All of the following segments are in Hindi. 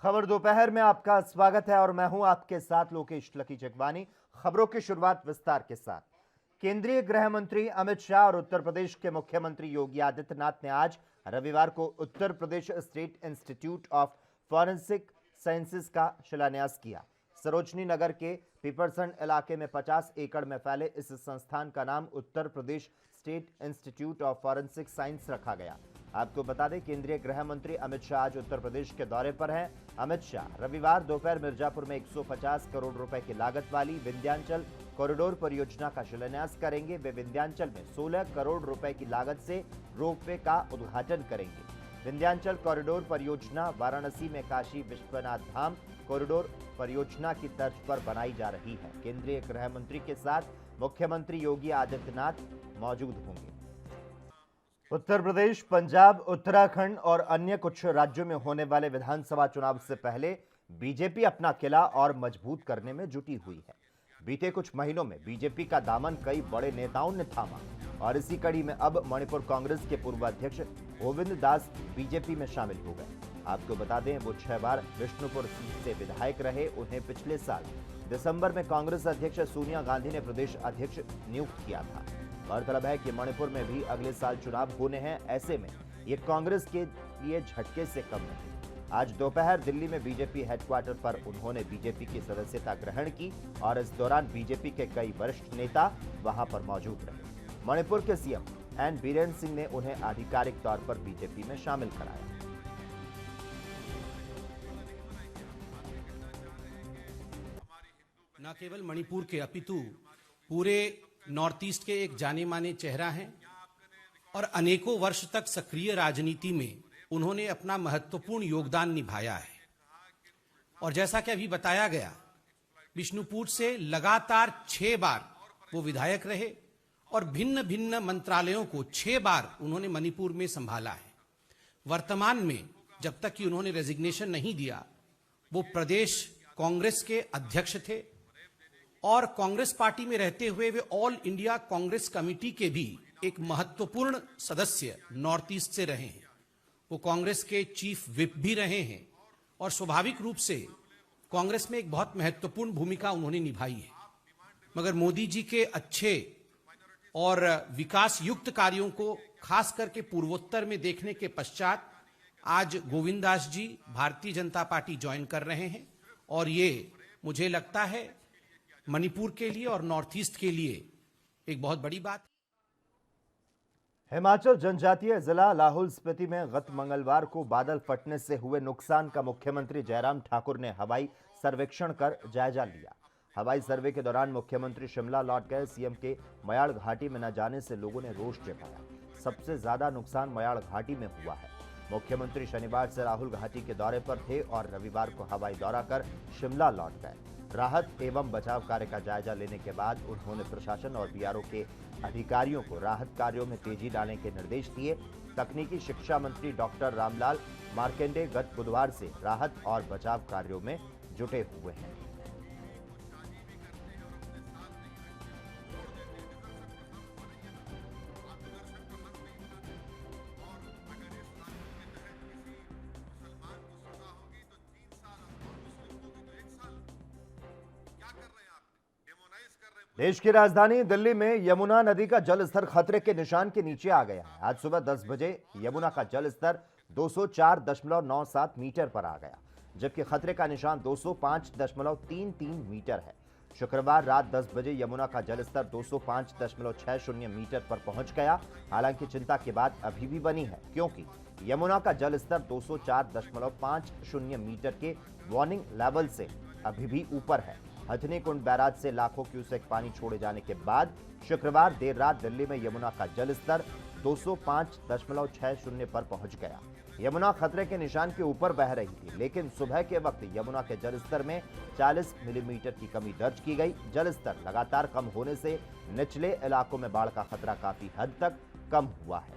खबर दोपहर में आपका स्वागत है और मैं हूं आपके साथ लोकेश लकी जगवानी। खबरों की शुरुआत विस्तार के साथ। केंद्रीय गृह मंत्री अमित शाह और उत्तर प्रदेश के मुख्यमंत्री योगी आदित्यनाथ ने आज रविवार को Uttar Pradesh state institute of forensic sciences का शिलान्यास किया। सरोजनी नगर के पीपरसन इलाके में 50 एकड़ में फैले इस संस्थान का नाम Uttar Pradesh state institute of forensic science रखा गया। आपको बता दें, केंद्रीय गृह मंत्री अमित शाह आज उत्तर प्रदेश के दौरे पर हैं। अमित शाह रविवार दोपहर मिर्जापुर में 150 करोड़ रुपए की लागत वाली विंध्याचल कॉरिडोर परियोजना का शिलान्यास करेंगे। वे विंध्याचल में 16 करोड़ रुपए की लागत से रोपवे का उद्घाटन करेंगे। विंध्याचल कॉरिडोर परियोजना वाराणसी में काशी विश्वनाथ धाम कॉरिडोर परियोजना की तर्ज पर बनाई जा रही है। केंद्रीय गृह मंत्री के साथ मुख्यमंत्री योगी आदित्यनाथ मौजूद होंगे। उत्तर प्रदेश, पंजाब, उत्तराखंड और अन्य कुछ राज्यों में होने वाले विधानसभा चुनाव से पहले बीजेपी अपना किला और मजबूत करने में जुटी हुई है। बीते कुछ महीनों में बीजेपी का दामन कई बड़े नेताओं ने थामा और इसी कड़ी में अब मणिपुर कांग्रेस के पूर्व अध्यक्ष गोविंद दास बीजेपी में शामिल हो गए। आपको बता दें, वो 6 बार विष्णुपुर सीट से विधायक रहे। उन्हें पिछले साल दिसंबर में कांग्रेस अध्यक्ष सोनिया गांधी ने प्रदेश अध्यक्ष नियुक्त किया था। गौरतलब है कि मणिपुर में भी अगले साल चुनाव होने हैं। ऐसे में ये कांग्रेस के लिए झटके से कम नहीं। आज दोपहर दिल्ली में बीजेपी हेडक्वार्टर पर उन्होंने बीजेपी की सदस्यता ग्रहण की और इस दौरान बीजेपी के कई वरिष्ठ नेता वहां पर मौजूद रहे। मणिपुर के सीएम एन बीरेन सिंह ने उन्हें आधिकारिक तौर पर बीजेपी में शामिल कराया। न केवल मणिपुर के अपितु पूरे नॉर्थ ईस्ट के एक जाने माने चेहरा हैं और अनेकों वर्ष तक सक्रिय राजनीति में उन्होंने अपना महत्वपूर्ण योगदान निभाया है। और जैसा कि अभी बताया गया, बिष्णुपुर से लगातार 6 बार वो विधायक रहे और भिन्न भिन्न मंत्रालयों को 6 बार उन्होंने मणिपुर में संभाला है। वर्तमान में जब तक कि उन्होंने रेजिग्नेशन नहीं दिया, वो प्रदेश कांग्रेस के अध्यक्ष थे और कांग्रेस पार्टी में रहते हुए वे ऑल इंडिया कांग्रेस कमेटी के भी एक महत्वपूर्ण सदस्य नॉर्थ ईस्ट से रहे हैं। वो कांग्रेस के चीफ विप भी रहे हैं और स्वाभाविक रूप से कांग्रेस में एक बहुत महत्वपूर्ण भूमिका उन्होंने निभाई है। मगर मोदी जी के अच्छे और विकास युक्त कार्यों को खास करके पूर्वोत्तर में देखने के पश्चात आज गोविंद दास जी भारतीय जनता पार्टी ज्वाइन कर रहे हैं और ये मुझे लगता है मणिपुर के लिए और नॉर्थ ईस्ट के लिए एक बहुत बड़ी बात। हिमाचल जनजातीय जिला लाहौल स्पीति में गत मंगलवार को बादल फटने से हुए नुकसान का मुख्यमंत्री जयराम ठाकुर ने हवाई सर्वेक्षण कर जायजा लिया। हवाई सर्वे के दौरान मुख्यमंत्री शिमला लौट गए। सीएम के मयाड़ घाटी में न जाने से लोगों ने रोष जताया। सबसे ज्यादा नुकसान मयाड़ घाटी में हुआ है। मुख्यमंत्री शनिवार से राहुल घाटी के दौरे पर थे और रविवार को हवाई दौरा कर शिमला लौट गए। राहत एवं बचाव कार्य का जायजा लेने के बाद उन्होंने प्रशासन और बीआरओ के अधिकारियों को राहत कार्यों में तेजी लाने के निर्देश दिए। तकनीकी शिक्षा मंत्री डॉक्टर रामलाल मार्केंडे गत बुधवार से राहत और बचाव कार्यों में जुटे हुए हैं। देश की राजधानी दिल्ली में यमुना नदी का जलस्तर खतरे के निशान के नीचे आ गया है। आज सुबह 10 बजे यमुना का जलस्तर 204.97 मीटर पर आ गया, जबकि खतरे का निशान 205.33 मीटर है। शुक्रवार रात 10 बजे यमुना का जलस्तर 205.60 मीटर पर पहुंच गया। हालांकि चिंता की बात अभी भी बनी है, क्योंकि यमुना का जलस्तर 204.50 मीटर के वार्निंग लेवल से अभी भी ऊपर है। हथनी कुंड बैराज से लाखों क्यूसेक पानी छोड़े जाने के बाद शुक्रवार देर रात दिल्ली में यमुना का जलस्तर 205.60 पर पहुंच गया। यमुना खतरे के निशान के ऊपर बह रही थी, लेकिन सुबह के वक्त यमुना के जलस्तर में 40 मिलीमीटर की कमी दर्ज की गई। जलस्तर लगातार कम होने से निचले इलाकों में बाढ़ का खतरा काफी हद तक कम हुआ है।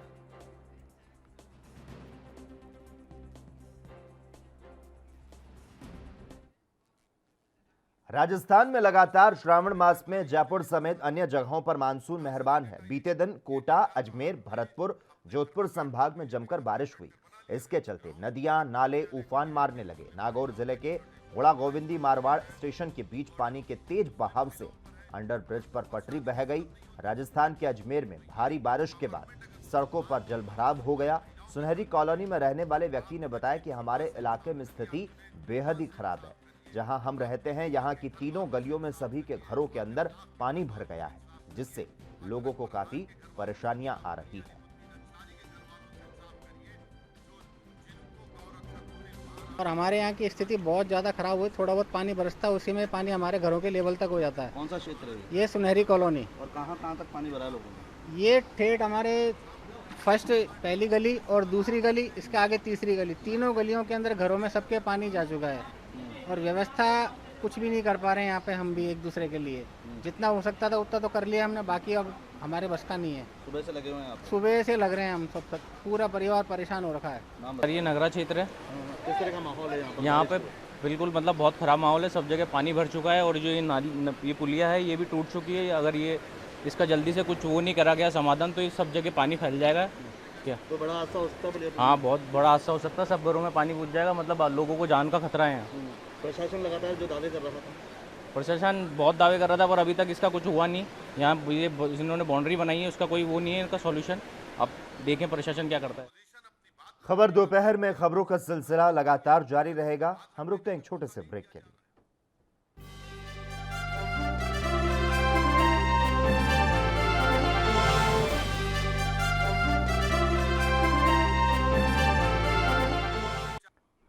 राजस्थान में लगातार श्रावण मास में जयपुर समेत अन्य जगहों पर मानसून मेहरबान है। बीते दिन कोटा, अजमेर, भरतपुर, जोधपुर संभाग में जमकर बारिश हुई। इसके चलते नदियां नाले उफान मारने लगे। नागौर जिले के गुड़ा गोविंदी मारवाड़ स्टेशन के बीच पानी के तेज बहाव से अंडर ब्रिज पर पटरी बह गई। राजस्थान के अजमेर में भारी बारिश के बाद सड़कों पर जलभराव हो गया। सुनहरी कॉलोनी में रहने वाले व्यक्ति ने बताया कि हमारे इलाके में स्थिति बेहद ही खराब है। जहां हम रहते हैं, यहां की तीनों गलियों में सभी के घरों के अंदर पानी भर गया है, जिससे लोगों को काफी परेशानियां आ रही है। और हमारे यहाँ की स्थिति बहुत ज़्यादा खराब हुई। थोड़ा बहुत पानी बरसता है, उसी में पानी हमारे घरों के लेवल तक हो जाता है। कौन सा क्षेत्र है ये सुनहरी कॉलोनी। और कहाँ तक पानी भरा है लोगों में? ये ठेठ हमारे फर्स्ट पहली गली और दूसरी गली, इसके आगे तीसरी गली, तीनों गलियों के अंदर घरों में सबके पानी जा चुका है। और व्यवस्था कुछ भी नहीं कर पा रहे हैं यहाँ पे हम भी एक दूसरे के लिए। जितना हो सकता था उतना तो कर लिया हमने, बाकी अब हमारे बस का नहीं है। सुबह से लगे हुए हैं आप? सुबह से लग रहे हैं हम सब तक, पूरा परिवार परेशान हो रखा है। नाम सर ये नगरा क्षेत्र है। किस तरह का माहौल है यहाँ पे बिल्कुल मतलब बहुत ख़राब माहौल है, सब जगह पानी भर चुका है। और जो ये नाली ये पुलिया है ये भी टूट चुकी है। अगर ये इसका जल्दी से कुछ वो नहीं करा गया समाधान तो ये सब जगह पानी फैल जाएगा। क्या तो बड़ा हादसा हो सकता है? हाँ, बहुत बड़ा हादसा हो सकता है। सब घरों में पानी घुस जाएगा, मतलब लोगों को जान का खतरा है। प्रशासन लगातार जो दावे कर रहा था, प्रशासन बहुत दावे कर रहा था पर अभी तक इसका कुछ हुआ नहीं। यहाँ ये इन्होंने बाउंड्री बनाई है, उसका कोई वो नहीं है इनका सॉल्यूशन। अब देखें प्रशासन क्या करता है। खबर दोपहर में खबरों का सिलसिला लगातार जारी रहेगा। हम रुकते हैं एक छोटे से ब्रेक के लिए।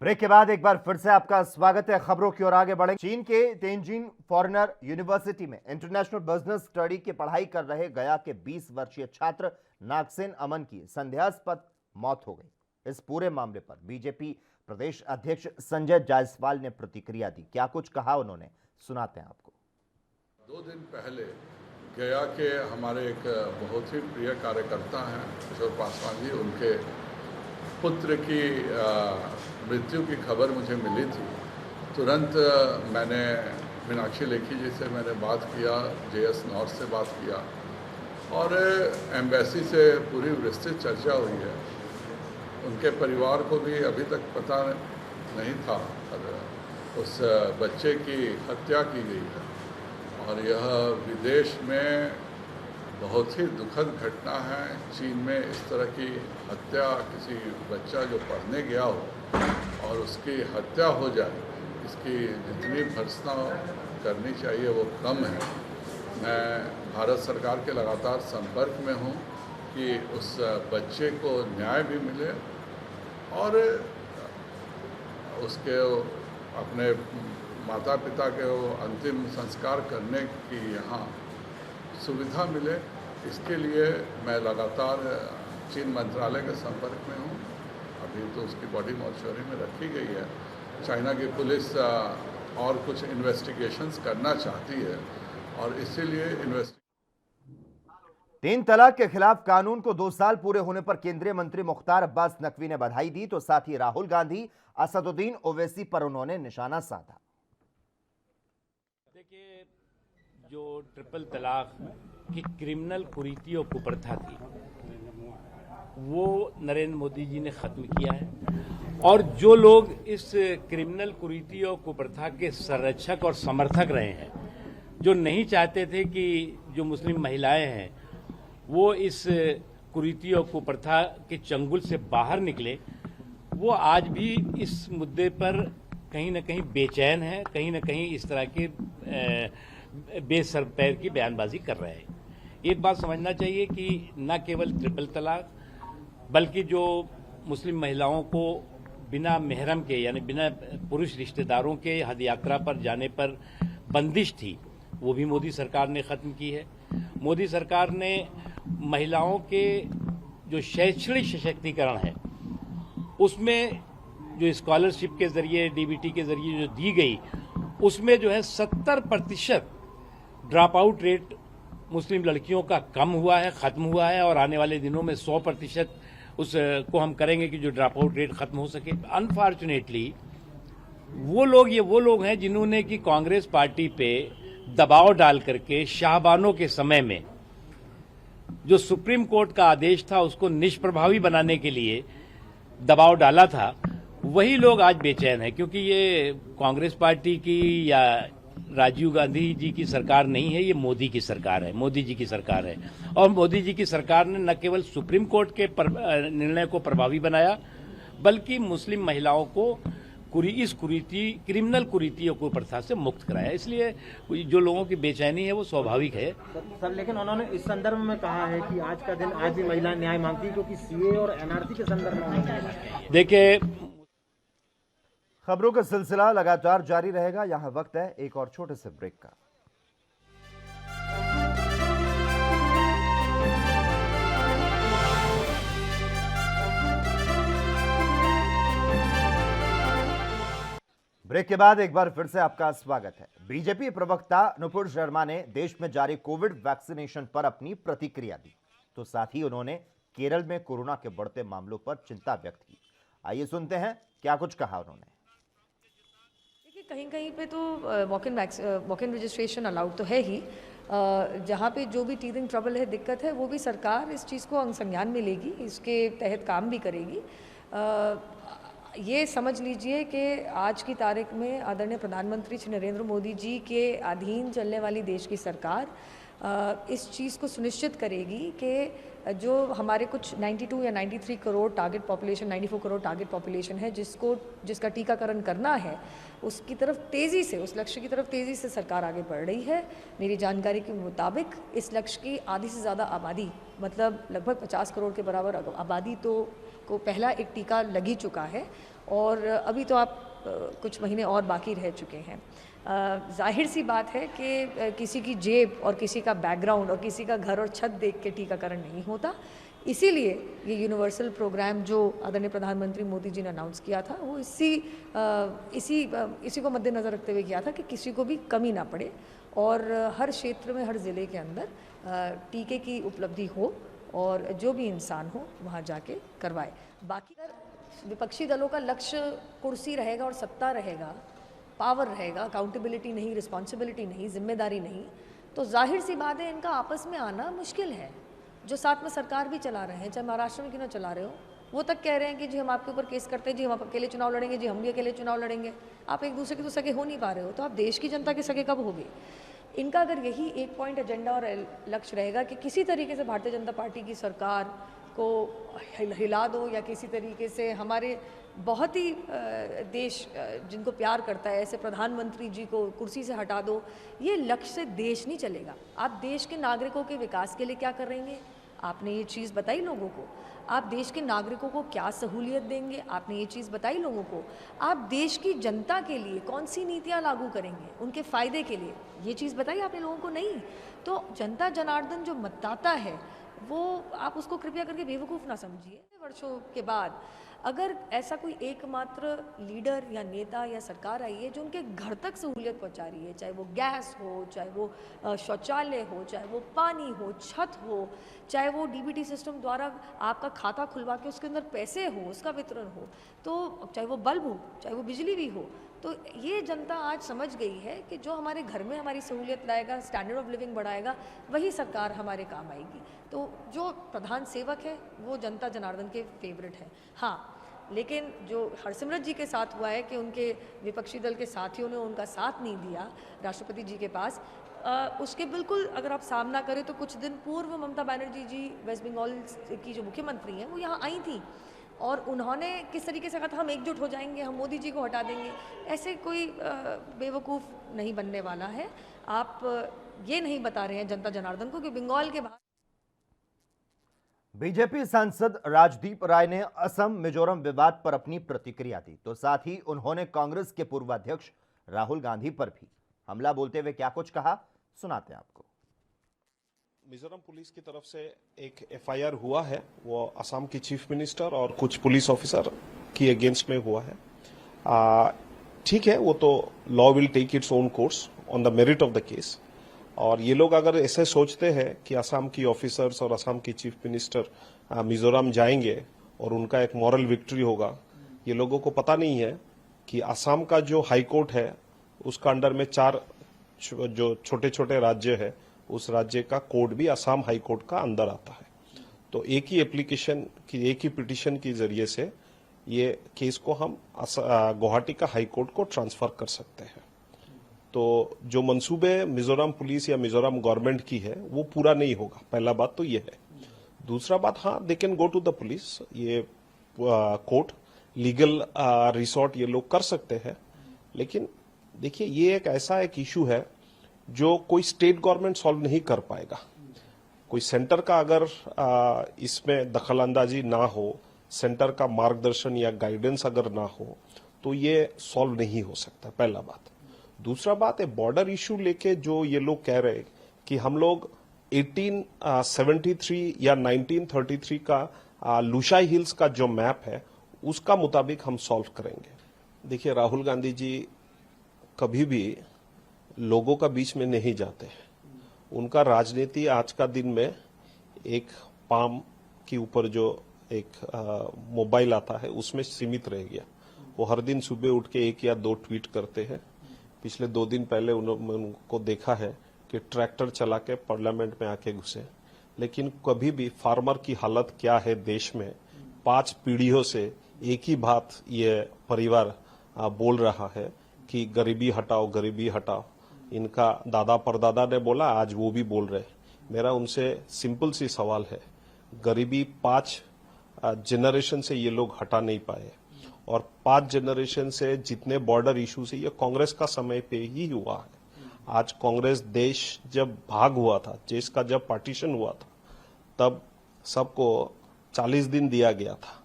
ब्रेक के बाद एक बार फिर से आपका स्वागत है। खबरों की ओर आगे बढ़ें। चीन के तेंजिन फॉरेनर यूनिवर्सिटी में इंटरनेशनल बिजनेस स्टडी की पढ़ाई कर रहे गया के 20 वर्षीय छात्र नागसेन अमन की संदेहास्पद मौत हो गई। इस पूरे मामले पर बीजेपी प्रदेश अध्यक्ष संजय जायसवाल ने प्रतिक्रिया दी। क्या कुछ कहा उन्होंने, सुनाते हैं आपको। 2 दिन पहले गया के हमारे एक बहुत ही प्रिय कार्यकर्ता हैं किशोर पासवान जी, उनके पुत्र की मृत्यु की खबर मुझे मिली थी। तुरंत मैंने मीनाक्षी लेखी जी से मैंने बात किया, JS नॉर्थ से बात किया और एम्बेसी से पूरी विस्तृत चर्चा हुई है। उनके परिवार को भी अभी तक पता नहीं था और उस बच्चे की हत्या की गई है और यह विदेश में बहुत ही दुखद घटना है। चीन में इस तरह की हत्या, किसी बच्चा जो पढ़ने गया हो और उसकी हत्या हो जाए, इसकी जितनी भर्त्सना करनी चाहिए वो कम है। मैं भारत सरकार के लगातार संपर्क में हूँ कि उस बच्चे को न्याय भी मिले और उसके अपने माता पिता के अंतिम संस्कार करने की यहाँ सुविधा मिले। इसके लिए मैं लगातार चीन मंत्रालय के संपर्क में हूँ। अभी तो उसकी बॉडी मॉर्चुरी में रखी गई है। चाइना की पुलिस और कुछ इन्वेस्टिगेशंस करना चाहती है और इसीलिए 3 तलाक के खिलाफ कानून को 2 साल पूरे होने पर केंद्रीय मंत्री मुख्तार अब्बास नकवी ने बधाई दी, तो साथ ही राहुल गांधी, असदुद्दीन ओवैसी पर उन्होंने निशाना साधा। देखिए, जो ट्रिपल तलाक की क्रिमिनल कुरीतियों कुप्रथा थी वो नरेंद्र मोदी जी ने ख़त्म किया है और जो लोग इस क्रिमिनल कुरीतियों कुप्रथा के संरक्षक और समर्थक रहे हैं, जो नहीं चाहते थे कि जो मुस्लिम महिलाएं हैं वो इस कुरीतियों कुप्रथा के चंगुल से बाहर निकले, वो आज भी इस मुद्दे पर कहीं न कहीं बेचैन है, कहीं न कहीं इस तरह के बेसर पैर की बयानबाजी कर रहे हैं। एक बात समझना चाहिए कि न केवल ट्रिपल तलाक बल्कि जो मुस्लिम महिलाओं को बिना महरम के यानी बिना पुरुष रिश्तेदारों के हज यात्रा पर जाने पर बंदिश थी, वो भी मोदी सरकार ने ख़त्म की है। मोदी सरकार ने महिलाओं के जो शैक्षणिक सशक्तिकरण है उसमें जो स्कॉलरशिप के ज़रिए, DBT के ज़रिए जो दी गई, उसमें जो है 70% ड्रॉप आउट रेट मुस्लिम लड़कियों का कम हुआ है, ख़त्म हुआ है और आने वाले दिनों में 100% उसको हम करेंगे कि जो ड्रॉप आउट रेट ख़त्म हो सके। अनफॉर्चुनेटली वो लोग हैं जिन्होंने कि कांग्रेस पार्टी पे दबाव डाल करके शाहबानों के समय में जो सुप्रीम कोर्ट का आदेश था उसको निष्प्रभावी बनाने के लिए दबाव डाला था, वही लोग आज बेचैन है, क्योंकि ये कांग्रेस पार्टी की या राजीव गांधी जी की सरकार नहीं है, ये मोदी की सरकार है, मोदी जी की सरकार है। और मोदी जी की सरकार ने न केवल सुप्रीम कोर्ट के निर्णय को प्रभावी बनाया, बल्कि मुस्लिम महिलाओं को इस क्रिमिनल कुरीतियों को प्रथा से मुक्त कराया। इसलिए जो लोगों की बेचैनी है वो स्वाभाविक है। सर, लेकिन उन्होंने इस संदर्भ में कहा है कि आज का दिन आज भी महिला न्याय मांगती है, क्योंकि सीए और एनआरसी के संदर्भ में उन्होंने देखिए, खबरों का सिलसिला लगातार जारी रहेगा। यहां वक्त है एक और छोटे से ब्रेक का। ब्रेक के बाद एक बार फिर से आपका स्वागत है। बीजेपी प्रवक्ता नुपुर शर्मा ने देश में जारी कोविड वैक्सीनेशन पर अपनी प्रतिक्रिया दी, तो साथ ही उन्होंने केरल में कोरोना के बढ़ते मामलों पर चिंता व्यक्त की। आइए सुनते हैं क्या कुछ कहा उन्होंने। देखिए, कहीं कहीं पे तो वॉक इन रजिस्ट्रेशन अलाउड तो है ही, जहाँ पे जो भी टीथिंग ट्रबल है, दिक्कत है, वो भी सरकार इस चीज़ को संज्ञान में लेगी, इसके तहत काम भी करेगी। ये समझ लीजिए कि आज की तारीख में आदरणीय प्रधानमंत्री श्री नरेंद्र मोदी जी के अधीन चलने वाली देश की सरकार इस चीज़ को सुनिश्चित करेगी कि जो हमारे कुछ 92 या 93 crore target population, 94 crore target population है, जिसका टीकाकरण करना है, उसकी तरफ तेज़ी से, उस लक्ष्य की तरफ तेज़ी से सरकार आगे बढ़ रही है। मेरी जानकारी के मुताबिक इस लक्ष्य की आधी से ज़्यादा आबादी, मतलब लगभग 50 करोड़ के बराबर आबादी को पहला एक टीका लग ही चुका है, और अभी तो आप कुछ महीने और बाकी रह चुके हैं। जाहिर सी बात है कि किसी की जेब और किसी का बैकग्राउंड और किसी का घर और छत देख के टीकाकरण नहीं होता। इसीलिए ये यूनिवर्सल प्रोग्राम जो आदरणीय प्रधानमंत्री मोदी जी ने अनाउंस किया था, वो इसी को मद्देनज़र रखते हुए किया था कि किसी को भी कमी ना पड़े और हर क्षेत्र में, हर ज़िले के अंदर टीके की उपलब्धि हो और जो भी इंसान हो वहाँ जाके करवाए। बाकी विपक्षी दलों का लक्ष्य कुर्सी रहेगा और सत्ता रहेगा, पावर रहेगा, अकाउंटेबिलिटी नहीं, रिस्पॉन्सिबिलिटी नहीं, जिम्मेदारी नहीं, तो जाहिर सी बात है इनका आपस में आना मुश्किल है। जो साथ में सरकार भी चला रहे हैं, चाहे महाराष्ट्र में क्यों ना चला रहे हो, वो तक कह रहे हैं कि जी हम आपके ऊपर केस करते हैं, जी हम अकेले चुनाव लड़ेंगे, जी हम भी अकेले चुनाव लड़ेंगे। आप एक दूसरे के तो सगे हो नहीं पा रहे हो, तो आप देश की जनता के सगे कब होगे? इनका अगर यही एक पॉइंट एजेंडा और लक्ष्य रहेगा कि किसी तरीके से भारतीय जनता पार्टी की सरकार को हिला दो, या किसी तरीके से हमारे बहुत ही देश जिनको प्यार करता है ऐसे प्रधानमंत्री जी को कुर्सी से हटा दो, ये लक्ष्य से देश नहीं चलेगा। आप देश के नागरिकों के विकास के लिए क्या करेंगे? आपने ये चीज़ बताई लोगों को। आप देश के नागरिकों को क्या सहूलियत देंगे? आपने ये चीज़ बताई लोगों को। आप देश की जनता के लिए कौन सी नीतियाँ लागू करेंगे उनके फ़ायदे के लिए, ये चीज़ बताई आपने लोगों को नहीं। तो जनता जनार्दन जो मतदाता है, वो आप उसको कृपया करके बेवकूफ़ ना समझिए। वर्षों के बाद अगर ऐसा कोई एकमात्र लीडर या नेता या सरकार आई है जो उनके घर तक सहूलियत पहुंचा रही है, चाहे वो गैस हो, चाहे वो शौचालय हो, चाहे वो पानी हो, छत हो, चाहे वो डीबीटी सिस्टम द्वारा आपका खाता खुलवा के उसके अंदर पैसे हो, उसका वितरण हो, तो चाहे वो बल्ब हो, चाहे वो बिजली भी हो, तो ये जनता आज समझ गई है कि जो हमारे घर में हमारी सहूलियत लाएगा, स्टैंडर्ड ऑफ लिविंग बढ़ाएगा, वही सरकार हमारे काम आएगी। तो जो प्रधान सेवक है वो जनता जनार्दन के फेवरेट है। हाँ, लेकिन जो हरसिमरत जी के साथ हुआ है कि उनके विपक्षी दल के साथियों ने उनका साथ नहीं दिया राष्ट्रपति जी के पास, उसके बिल्कुल अगर आप सामना करें तो कुछ दिन पूर्व ममता बनर्जी जी वेस्ट बंगाल की जो मुख्यमंत्री हैं वो यहाँ आई थी और उन्होंने किस तरीके से कहा था हम एकजुट हो जाएंगे, हम मोदी जी को हटा देंगे। ऐसे कोई बेवकूफ़ नहीं बनने वाला है। आप ये नहीं बता रहे हैं जनता जनार्दन को कि बंगाल के बाहर। बीजेपी सांसद राजदीप राय ने असम मिजोरम विवाद पर अपनी प्रतिक्रिया दी, तो साथ ही उन्होंने कांग्रेस के पूर्व अध्यक्ष राहुल गांधी पर भी हमला बोलते हुए क्या कुछ कहा, सुनाते हैं आपको। मिजोरम पुलिस की तरफ से एक एफआईआर हुआ है, वो असम की चीफ मिनिस्टर और कुछ पुलिस ऑफिसर की अगेंस्ट में हुआ है। ठीक है, वो तो law will take its own course on the merit of the case. और ये लोग अगर ऐसे सोचते हैं कि असम की ऑफिसर्स और असम की चीफ मिनिस्टर मिजोरम जाएंगे और उनका एक मॉरल विक्ट्री होगा, ये लोगों को पता नहीं है कि असम का जो हाई कोर्ट है उसका अंडर में 4 जो छोटे छोटे राज्य है, उस राज्य का कोर्ट भी असम हाई कोर्ट का अंदर आता है। तो एक ही एप्लीकेशन की, एक ही पिटीशन के जरिए से ये केस को हम गुवाहाटी का हाई कोर्ट को ट्रांसफर कर सकते हैं। तो जो मंसूबे मिजोरम पुलिस या मिजोरम गवर्नमेंट की है वो पूरा नहीं होगा, पहला बात तो ये है। दूसरा बात, हाँ, they can go to the police, ये कोर्ट लीगल रिसोर्ट ये लोग कर सकते हैं। लेकिन देखिए, ये एक इशू है जो कोई स्टेट गवर्नमेंट सॉल्व नहीं कर पाएगा। कोई सेंटर का अगर इसमें दखलंदाजी ना हो, सेंटर का मार्गदर्शन या गाइडेंस अगर ना हो, तो ये सॉल्व नहीं हो सकता, पहला बात। दूसरा बात है, बॉर्डर इशू लेके जो ये लोग कह रहे हैं कि हम लोग 1873 या 1933 का लुशाई हिल्स का जो मैप है उसका मुताबिक हम सॉल्व करेंगे। देखिए, राहुल गांधी जी कभी भी लोगों का बीच में नहीं जाते हैं। उनका राजनीति आज का दिन में एक पाम के ऊपर जो एक मोबाइल आता है उसमें सीमित रह गया। वो हर दिन सुबह उठ के 1 या 2 ट्वीट करते हैं। पिछले 2 दिन पहले उनको देखा है कि ट्रैक्टर चला के पार्लियामेंट में आके घुसे। लेकिन कभी भी फार्मर की हालत क्या है देश में, 5 पीढ़ियों से एक ही बात ये परिवार बोल रहा है कि गरीबी हटाओ, गरीबी हटाओ। इनका दादा परदादा ने बोला, आज वो भी बोल रहे। मेरा उनसे सिंपल सी सवाल है, गरीबी 5 जनरेशन से ये लोग हटा नहीं पाए, और 5 जनरेशन से जितने बॉर्डर इश्यूज है ये कांग्रेस का समय पे ही हुआ है। आज कांग्रेस देश जब भाग हुआ था, देश का जब पार्टीशन हुआ था, तब सबको 40 दिन दिया गया था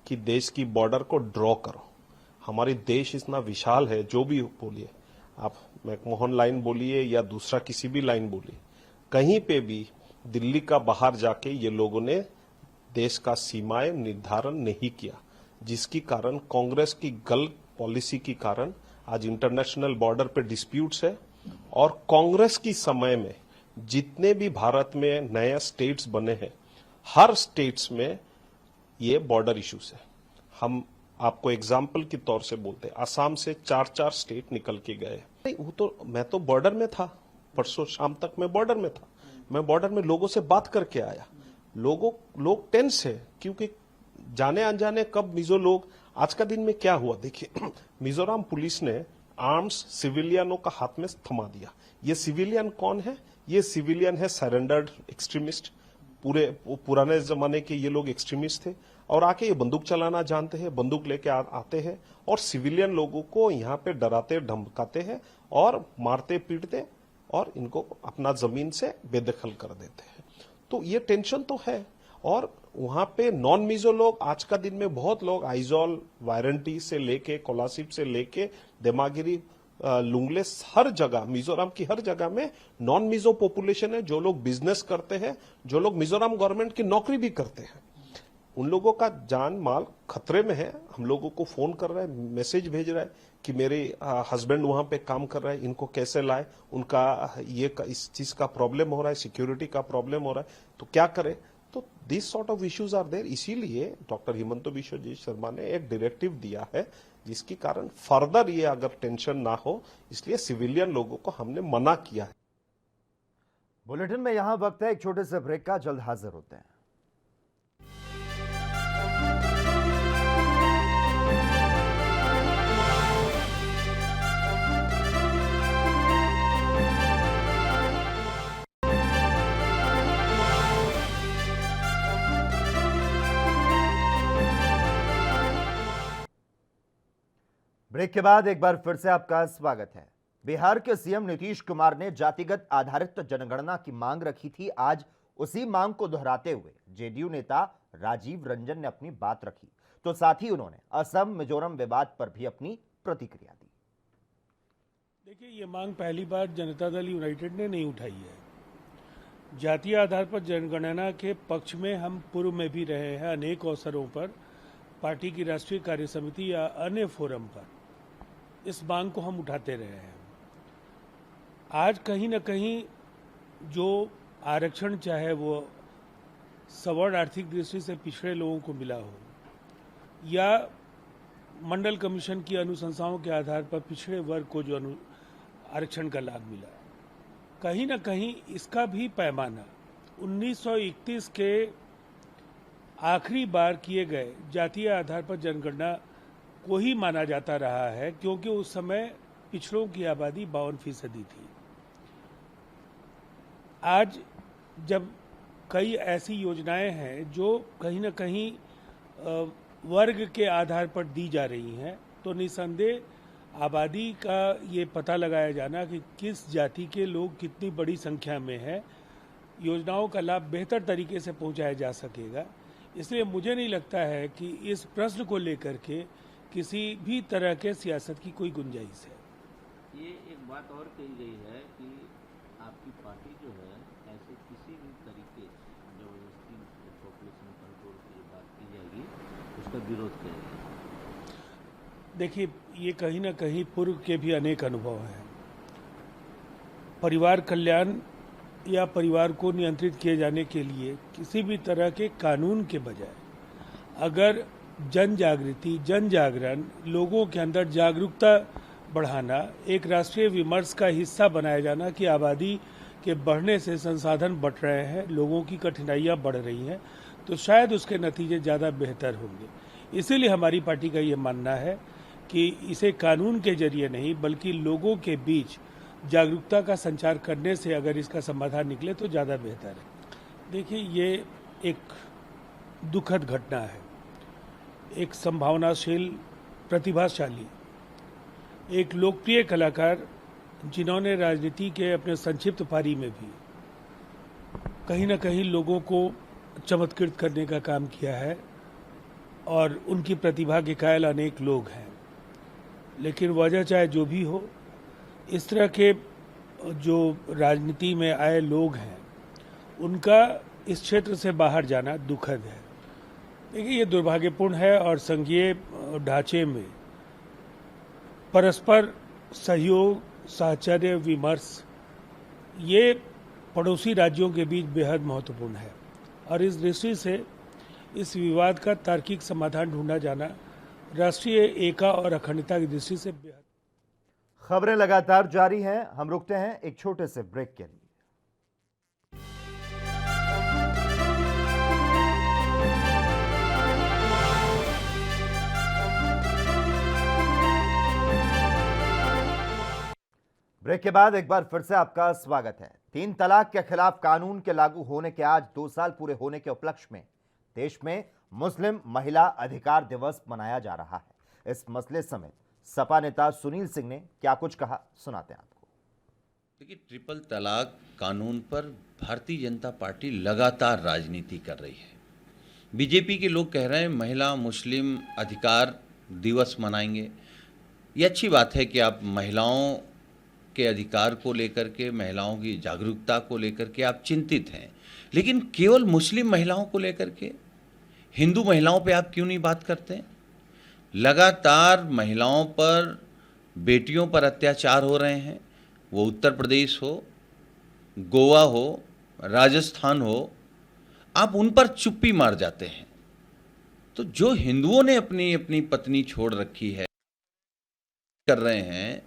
कि देश की बॉर्डर को ड्रॉ करो। हमारी देश इतना विशाल है, जो भी बोलिए आप, मैकमोहन लाइन बोलिए या दूसरा किसी भी लाइन बोलिए, कहीं पे भी दिल्ली का बाहर जाके ये लोगों ने देश का सीमाएं निर्धारण नहीं किया, जिसकी कारण कांग्रेस की गलत पॉलिसी के कारण आज इंटरनेशनल बॉर्डर पे डिस्प्यूट्स है। और कांग्रेस की समय में जितने भी भारत में नए स्टेट्स बने हैं, हर स्टेट्स में ये बॉर्डर इश्यूज है। हम आपको एग्जाम्पल के तौर से बोलते हैं, असम से 4 स्टेट निकल के गए। वो तो मैं तो बॉर्डर में था, परसों शाम तक मैं बॉर्डर में था। मैं बॉर्डर में लोगों से बात करके आया। लोग टेंस है, क्योंकि जाने अनजाने कब मिजो लोग, आज का दिन में क्या हुआ देखिए, मिजोरम पुलिस ने आर्म्स सिविलियनों का हाथ में थमा दिया। ये सिविलियन कौन है? ये सिविलियन है सरेंडर्ड एक्सट्रीमिस्ट। पुराने जमाने के ये लोग एक्सट्रीमिस्ट थे और आके ये बंदूक चलाना जानते हैं, बंदूक लेके आते हैं और सिविलियन लोगों को यहाँ पे डराते धमकाते हैं और मारते पीटते और इनको अपना जमीन से बेदखल कर देते हैं। तो ये टेंशन तो है। और वहां पे नॉन मिजो लोग, आज का दिन में बहुत लोग आइजॉल, वारंटी से लेके कोलासिब से लेके देमागिरी, लुंगले, हर जगह मिजोरम की हर जगह में नॉन मिजो पॉपुलेशन है, जो लोग बिजनेस करते हैं, जो लोग मिजोरम गवर्नमेंट की नौकरी भी करते हैं। उन लोगों का जान माल खतरे में है। हम लोगों को फोन कर रहा है, मैसेज भेज रहा है कि मेरे हस्बैंड वहां पे काम कर रहा है, इनको कैसे लाए, उनका ये इस चीज का प्रॉब्लम हो रहा है, सिक्योरिटी का प्रॉब्लम हो रहा है, तो क्या करें। तो this sort of issues are there. इसीलिए डॉक्टर हिमंत बिश्व शर्मा ने एक डायरेक्टिव दिया है, जिसके कारण फर्दर ये अगर टेंशन ना हो, इसलिए सिविलियन लोगों को हमने मना किया है। बुलेटिन में यहां वक्त है एक छोटे से ब्रेक का, जल्द हाजिर होते हैं। ब्रेक के बाद एक बार फिर से आपका स्वागत है। बिहार के सीएम नीतीश कुमार ने जातिगत आधारित जनगणना की मांग रखी थी। आज उसी मांग को दोहराते हुए जेडीयू नेता राजीव रंजन ने अपनी बात रखी, तो साथ ही उन्होंने असम मिजोरम विवाद पर भी अपनी प्रतिक्रिया दी। देखिए, ये मांग पहली बार जनता दल यूनाइटेड ने नहीं उठाई है। जातीय आधार पर जनगणना के पक्ष में हम पूर्व में भी रहे हैं। अनेक अवसरों पर पार्टी की राष्ट्रीय कार्य समिति या अन्य फोरम पर इस मांग को हम उठाते रहे हैं। आज कहीं न कहीं जो आरक्षण, चाहे वो सवर्ण आर्थिक दृष्टि से पिछड़े लोगों को मिला हो या मंडल कमीशन की अनुशंसाओं के आधार पर पिछड़े वर्ग को जो आरक्षण का लाभ मिला, कहीं न कहीं इसका भी पैमाना 1931 के आखिरी बार किए गए जातीय आधार पर जनगणना को ही माना जाता रहा है, क्योंकि उस समय पिछड़ों की आबादी 52% थी। आज जब कई ऐसी योजनाएं हैं जो कहीं ना कहीं वर्ग के आधार पर दी जा रही हैं, तो निसंदेह आबादी का ये पता लगाया जाना कि किस जाति के लोग कितनी बड़ी संख्या में हैं, योजनाओं का लाभ बेहतर तरीके से पहुंचाया जा सकेगा। इसलिए मुझे नहीं लगता है कि इस प्रश्न को लेकर के किसी भी तरह के सियासत की कोई गुंजाइश है। ये एक बात और कही गई है कि आपकी पार्टी जो है ऐसे किसी भी तरीके से जबरदस्ती पॉपुलेशन कंट्रोल की जो बात की जाएगी उसका विरोध करेगी। देखिए, ये कहीं ना कहीं पूर्व के भी अनेक अनुभव हैं। परिवार कल्याण या परिवार को नियंत्रित किए जाने के लिए किसी भी तरह के कानून के बजाय अगर जन जागृति, जन जागरण, लोगों के अंदर जागरूकता बढ़ाना, एक राष्ट्रीय विमर्श का हिस्सा बनाया जाना कि आबादी के बढ़ने से संसाधन बढ़ रहे हैं, लोगों की कठिनाइयां बढ़ रही हैं, तो शायद उसके नतीजे ज़्यादा बेहतर होंगे। इसीलिए हमारी पार्टी का ये मानना है कि इसे कानून के जरिए नहीं बल्कि लोगों के बीच जागरूकता का संचार करने से अगर इसका समाधान निकले तो ज़्यादा बेहतर है। देखिए, ये एक दुखद घटना है। एक संभावनाशील, प्रतिभाशाली, एक लोकप्रिय कलाकार जिन्होंने राजनीति के अपने संक्षिप्त पारी में भी कहीं ना कहीं लोगों को चमत्कृत करने का काम किया है और उनकी प्रतिभा के कायल अनेक लोग हैं। लेकिन वजह चाहे जो भी हो, इस तरह के जो राजनीति में आए लोग हैं उनका इस क्षेत्र से बाहर जाना दुखद है। देखिए, ये दुर्भाग्यपूर्ण है और संघीय ढांचे में परस्पर सहयोग, साहचर्य, विमर्श ये पड़ोसी राज्यों के बीच बेहद महत्वपूर्ण है और इस दृष्टि से इस विवाद का तार्किक समाधान ढूंढा जाना राष्ट्रीय एकता और अखंडता की दृष्टि से बेहद। खबरें लगातार जारी हैं। हम रुकते हैं एक छोटे से ब्रेक के लिए। ब्रेक के बाद एक बार फिर से आपका स्वागत है। 3 तलाक के खिलाफ कानून के लागू होने के आज 2 साल पूरे होने के उपलक्ष्य में देश में मुस्लिम महिला अधिकार दिवस मनाया जा रहा है। इस मसले समेत सपा नेता सुनील सिंह ने क्या कुछ कहा, सुनाते हैं आपको। देखिए, ट्रिपल तलाक कानून पर भारतीय जनता पार्टी लगातार राजनीति कर रही है। बीजेपी के लोग कह रहे हैं महिला मुस्लिम अधिकार दिवस मनाएंगे। ये अच्छी बात है कि आप महिलाओं के अधिकार को लेकर के, महिलाओं की जागरूकता को लेकर के आप चिंतित हैं, लेकिन केवल मुस्लिम महिलाओं को लेकर के, हिंदू महिलाओं पे आप क्यों नहीं बात करते हैं? लगातार महिलाओं पर, बेटियों पर अत्याचार हो रहे हैं, वो उत्तर प्रदेश हो, गोवा हो, राजस्थान हो, आप उन पर चुप्पी मार जाते हैं। तो जो हिंदुओं ने अपनी अपनी पत्नी छोड़ रखी है, कर रहे हैं,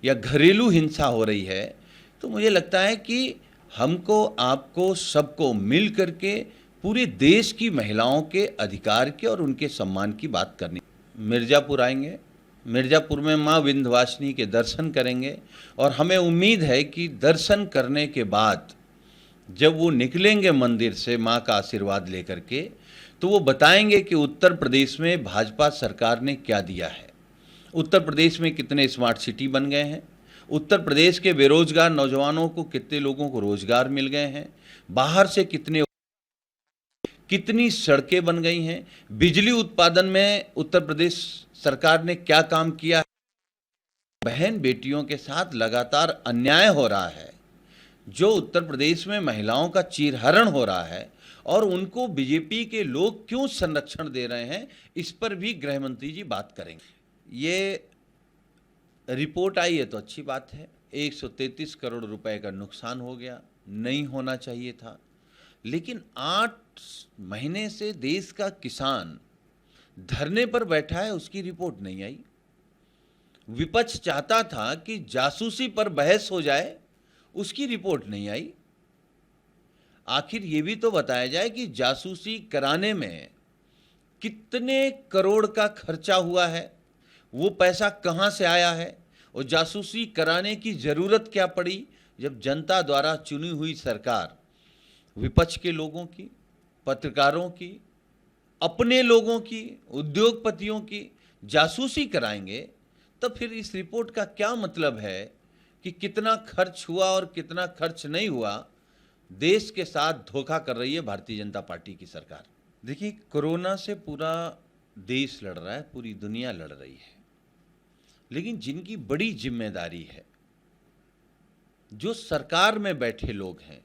या घरेलू हिंसा हो रही है, तो मुझे लगता है कि हमको, आपको, सबको मिल करके पूरे देश की महिलाओं के अधिकार के और उनके सम्मान की बात करनी। मिर्ज़ापुर आएंगे, मिर्ज़ापुर में माँ विंध्यवासिनी के दर्शन करेंगे और हमें उम्मीद है कि दर्शन करने के बाद जब वो निकलेंगे मंदिर से माँ का आशीर्वाद लेकर के, तो वो बताएंगे कि उत्तर प्रदेश में भाजपा सरकार ने क्या दिया है, उत्तर प्रदेश में कितने स्मार्ट सिटी बन गए हैं, उत्तर प्रदेश के बेरोजगार नौजवानों को कितने लोगों को रोजगार मिल गए हैं, बाहर से कितनी सड़कें बन गई हैं, बिजली उत्पादन में उत्तर प्रदेश सरकार ने क्या काम किया है। बहन बेटियों के साथ लगातार अन्याय हो रहा है, जो उत्तर प्रदेश में महिलाओं का चीरहरण हो रहा है और उनको बीजेपी के लोग क्यों संरक्षण दे रहे हैं, इस पर भी गृह मंत्री जी बात करेंगे। ये रिपोर्ट आई है तो अच्छी बात है। 133 करोड़ रुपए का नुकसान हो गया, नहीं होना चाहिए था, लेकिन 8 महीने से देश का किसान धरने पर बैठा है, उसकी रिपोर्ट नहीं आई। विपक्ष चाहता था कि जासूसी पर बहस हो जाए, उसकी रिपोर्ट नहीं आई। आखिर ये भी तो बताया जाए कि जासूसी कराने में कितने करोड़ का खर्चा हुआ है, वो पैसा कहाँ से आया है और जासूसी कराने की ज़रूरत क्या पड़ी जब जनता द्वारा चुनी हुई सरकार विपक्ष के लोगों की, पत्रकारों की, अपने लोगों की, उद्योगपतियों की जासूसी कराएंगे। तो फिर इस रिपोर्ट का क्या मतलब है कि कितना खर्च हुआ और कितना खर्च नहीं हुआ। देश के साथ धोखा कर रही है भारतीय जनता पार्टी की सरकार। देखिए, कोरोना से पूरा देश लड़ रहा है, पूरी दुनिया लड़ रही है, लेकिन जिनकी बड़ी जिम्मेदारी है, जो सरकार में बैठे लोग हैं,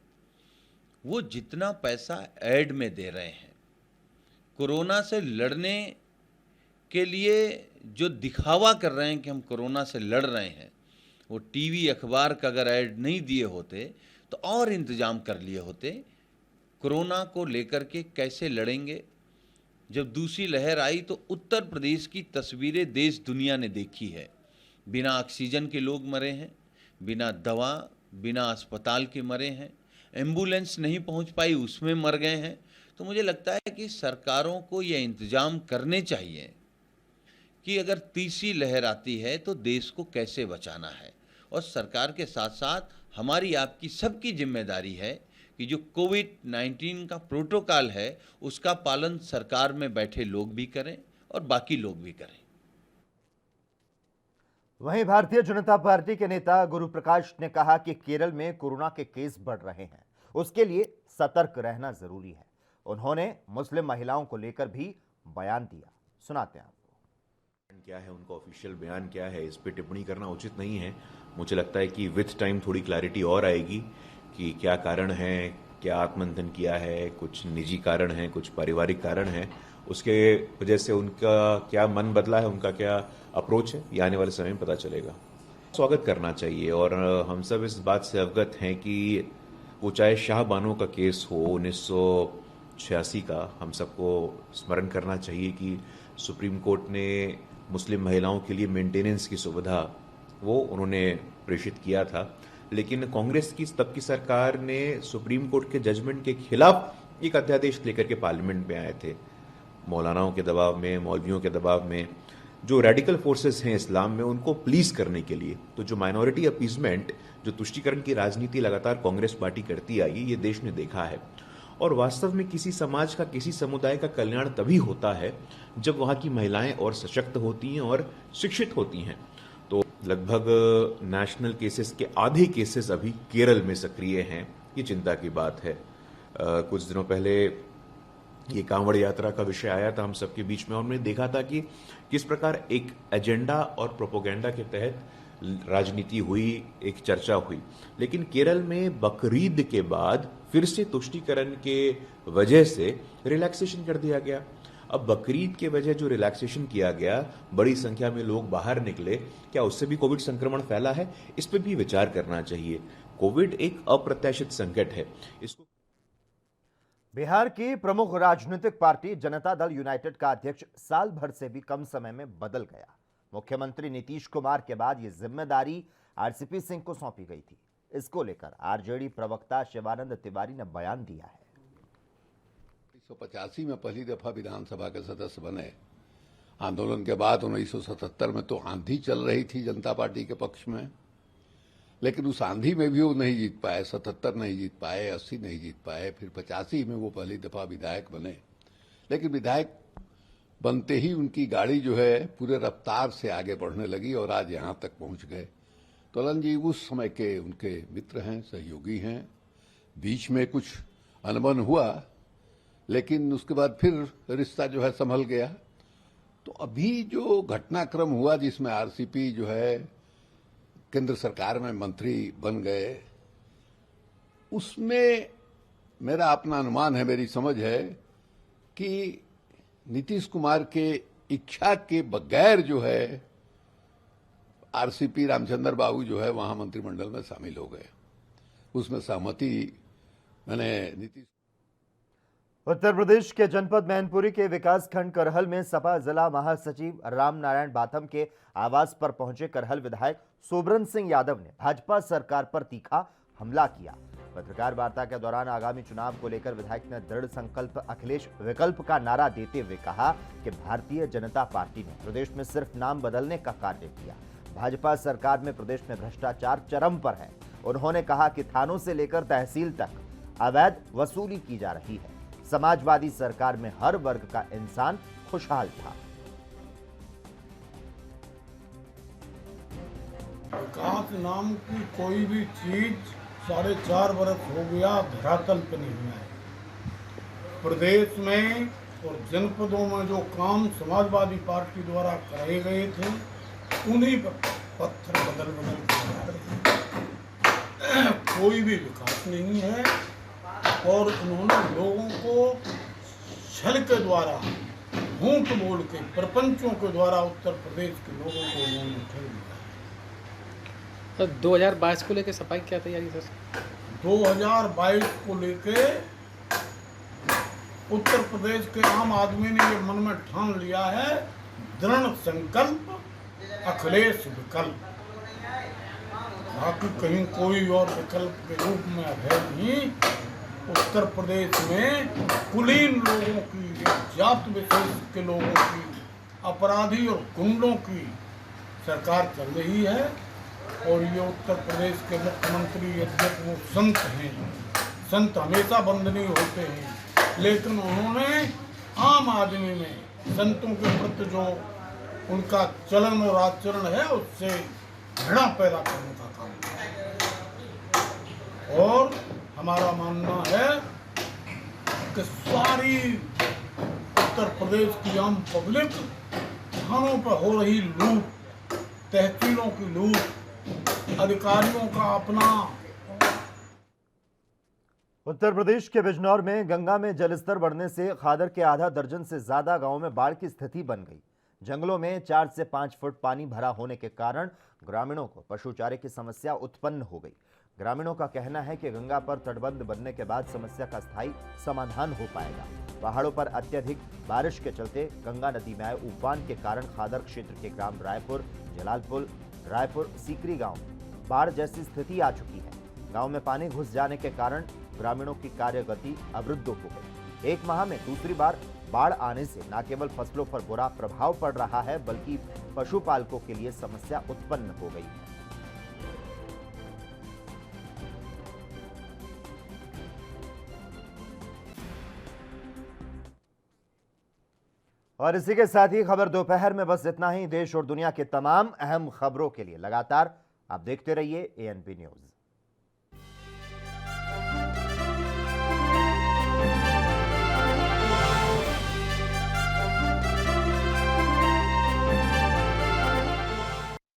वो जितना पैसा ऐड में दे रहे हैं, कोरोना से लड़ने के लिए जो दिखावा कर रहे हैं कि हम कोरोना से लड़ रहे हैं, वो टीवी अखबार का अगर ऐड नहीं दिए होते तो और इंतजाम कर लिए होते। कोरोना को लेकर के कैसे लड़ेंगे। जब दूसरी लहर आई तो उत्तर प्रदेश की तस्वीरें देश दुनिया ने देखी है। बिना ऑक्सीजन के लोग मरे हैं, बिना दवा, बिना अस्पताल के मरे हैं, एम्बुलेंस नहीं पहुंच पाई उसमें मर गए हैं। तो मुझे लगता है कि सरकारों को यह इंतजाम करने चाहिए कि अगर तीसरी लहर आती है तो देश को कैसे बचाना है। और सरकार के साथ साथ हमारी आपकी सबकी जिम्मेदारी है कि जो कोविड-19 का प्रोटोकॉल है उसका पालन सरकार में बैठे लोग भी करें और बाकी लोग भी करें। वहीं भारतीय जनता पार्टी के नेता गुरु प्रकाश ने कहा कि केरल में कोरोना के केस बढ़ रहे हैं, उसके लिए सतर्क रहना जरूरी है। उन्होंने मुस्लिम महिलाओं को लेकर भी बयान दिया, सुनाते हैं आपको। क्या है उनका ऑफिशियल बयान क्या है, इस पे टिप्पणी करना उचित नहीं है। मुझे लगता है कि विथ टाइम थोड़ी क्लैरिटी और आएगी कि क्या कारण है, क्या आत्ममंथन किया है, कुछ निजी कारण है, कुछ पारिवारिक कारण है, उसके वजह से उनका क्या मन बदला है, उनका क्या अप्रोच है, ये आने वाले समय में पता चलेगा। स्वागत करना चाहिए और हम सब इस बात से अवगत हैं कि वो चाहे शाह बानो का केस हो 1986 का, हम सबको स्मरण करना चाहिए कि सुप्रीम कोर्ट ने मुस्लिम महिलाओं के लिए मेंटेनेंस की सुविधा वो उन्होंने प्रेषित किया था, लेकिन कांग्रेस की तब की सरकार ने सुप्रीम कोर्ट के जजमेंट के खिलाफ एक अध्यादेश लेकर के पार्लियामेंट में आए थे। मौलानाओं के दबाव में, मौलवियों के दबाव में, जो रेडिकल फोर्सेस हैं इस्लाम में, उनको प्लीज करने के लिए। तो जो माइनॉरिटी अपीजमेंट, जो तुष्टीकरण की राजनीति लगातार कांग्रेस पार्टी करती आई, ये देश ने देखा है। और वास्तव में किसी समाज का, किसी समुदाय का कल्याण तभी होता है जब वहां की महिलाएं और सशक्त होती हैं और शिक्षित होती हैं। तो लगभग नेशनल केसेस के आधे केसेस अभी केरल में सक्रिय हैं, ये चिंता की बात है। कुछ दिनों पहले ये कांवड़ यात्रा का विषय आया था हम सबके बीच में, और हमने देखा था कि किस प्रकार एक एजेंडा और प्रोपोगेंडा के तहत राजनीति हुई, एक चर्चा हुई। लेकिन केरल में बकरीद के बाद फिर से तुष्टीकरण के वजह से रिलैक्सेशन कर दिया गया। अब बकरीद के वजह जो रिलैक्सेशन किया गया, बड़ी संख्या में लोग बाहर निकले, क्या उससे भी कोविड संक्रमण फैला है? इस पर भी विचार करना चाहिए। कोविड एक अप्रत्याशित संकट है, इसको। बिहार की प्रमुख राजनीतिक पार्टी जनता दल यूनाइटेड का अध्यक्ष साल भर से भी कम समय में बदल गया। मुख्यमंत्री नीतीश कुमार के बाद यह जिम्मेदारी आरसीपी सिंह को सौंपी गई थी। इसको लेकर आरजेडी प्रवक्ता शिवानंद तिवारी ने बयान दिया है। 1985 में पहली दफा विधानसभा के सदस्य बने। आंदोलन के बाद 1977 में तो आंधी चल रही थी जनता पार्टी के पक्ष में, लेकिन उस आंधी में भी वो नहीं जीत पाए। 77 नहीं जीत पाए, 80 नहीं जीत पाए, फिर 85 में वो पहली दफा विधायक बने। लेकिन विधायक बनते ही उनकी गाड़ी जो है पूरे रफ्तार से आगे बढ़ने लगी और आज यहां तक पहुंच गए। तोलन जी उस समय के उनके मित्र हैं, सहयोगी हैं। बीच में कुछ अनबन हुआ, लेकिन उसके बाद फिर रिश्ता जो है संभल गया। तो अभी जो घटनाक्रम हुआ जिसमें आरसीपी जो है केंद्र सरकार में मंत्री बन गए, उसमें मेरा अपना अनुमान है, मेरी समझ है कि नीतीश कुमार के इच्छा के बगैर जो है आरसीपी रामचंद्र बाबू जो है वहां मंत्रिमंडल में शामिल हो गए। उसमें सहमति मैंने नीतीश। उत्तर प्रदेश के जनपद मैनपुरी के विकासखंड करहल में सपा जिला महासचिव राम नारायण बाथम के आवास पर पहुंचे करहल विधायक सोबरन सिंह यादव ने भाजपा सरकार पर तीखा हमला किया। पत्रकार वार्ता के दौरान आगामी चुनाव को लेकर विधायक ने दृढ़ संकल्प अखिलेश विकल्प का नारा देते हुए कहा कि भारतीय जनता पार्टी ने प्रदेश में सिर्फ नाम बदलने का कार्य किया। भाजपा सरकार में प्रदेश में भ्रष्टाचार चरम पर है। उन्होंने कहा कि थानों से लेकर तहसील तक अवैध वसूली की जा रही है। समाजवादी सरकार में हर वर्ग का इंसान खुशहाल था। विकास नाम की कोई भी चीज 4.5 वर्ष हो गया धरातल पर नहीं है। प्रदेश में और जनपदों में जो काम समाजवादी पार्टी द्वारा कराए गए थे उन्हीं पर पत्थर बदल कर कोई भी विकास नहीं है। और उन्होंने लोगों को छल के द्वारा, झूठ बोल के, प्रपंचों के द्वारा उत्तर प्रदेश के लोगों को उन्होंने ठग दिया। तो 2022 को लेकर सफाई क्या तैयारी सर? 2022 को लेके उत्तर प्रदेश के आम आदमी ने ये मन में ठान लिया है, दृढ़ संकल्प अखिलेश विकल्प। बाकी कहीं कोई और विकल्प के रूप में है नहीं। उत्तर प्रदेश में कुलीन लोगों की, जात विशेष के लोगों की, अपराधी और गुंडों की सरकार चल रही है। और ये उत्तर प्रदेश के मुख्यमंत्री यद्यपि वो संत हैं, संत हमेशा वंदनीय होते हैं, लेकिन उन्होंने आम आदमी में संतों के प्रति जो उनका चलन और आचरण है उससे घृणा पैदा करने का काम किया। और हमारा मानना है कि सारी उत्तर प्रदेश की आम पब्लिक थानों पर हो रही लूट, तहसीलों की लूट, अधिकारियों का अपना। उत्तर प्रदेश के बिजनौर में गंगा में जलस्तर बढ़ने से खादर के आधा दर्जन से ज्यादा गांवों में बाढ़ की स्थिति बन गई। जंगलों में 4 से 5 फुट पानी भरा होने के कारण ग्रामीणों को पशु चारे की समस्या उत्पन्न हो गई। ग्रामीणों का कहना है कि गंगा पर तटबंध बनने के बाद समस्या का स्थायी समाधान हो पाएगा। पहाड़ों पर अत्यधिक बारिश के चलते गंगा नदी में आए उफान के कारण खादर क्षेत्र के ग्राम रायपुर, जलालपुर, रायपुर, सीकरी गांव में बाढ़ जैसी स्थिति आ चुकी है। गांव में पानी घुस जाने के कारण ग्रामीणों की कार्य गति अवरुद्ध हो गई। एक माह में दूसरी बार बाढ़ आने से न केवल फसलों पर बुरा प्रभाव पड़ रहा है बल्कि पशुपालकों के लिए समस्या उत्पन्न हो गई है। और इसी के साथ ही खबर दोपहर में बस इतना ही। देश और दुनिया के तमाम अहम खबरों के लिए लगातार आप देखते रहिए ANP न्यूज़।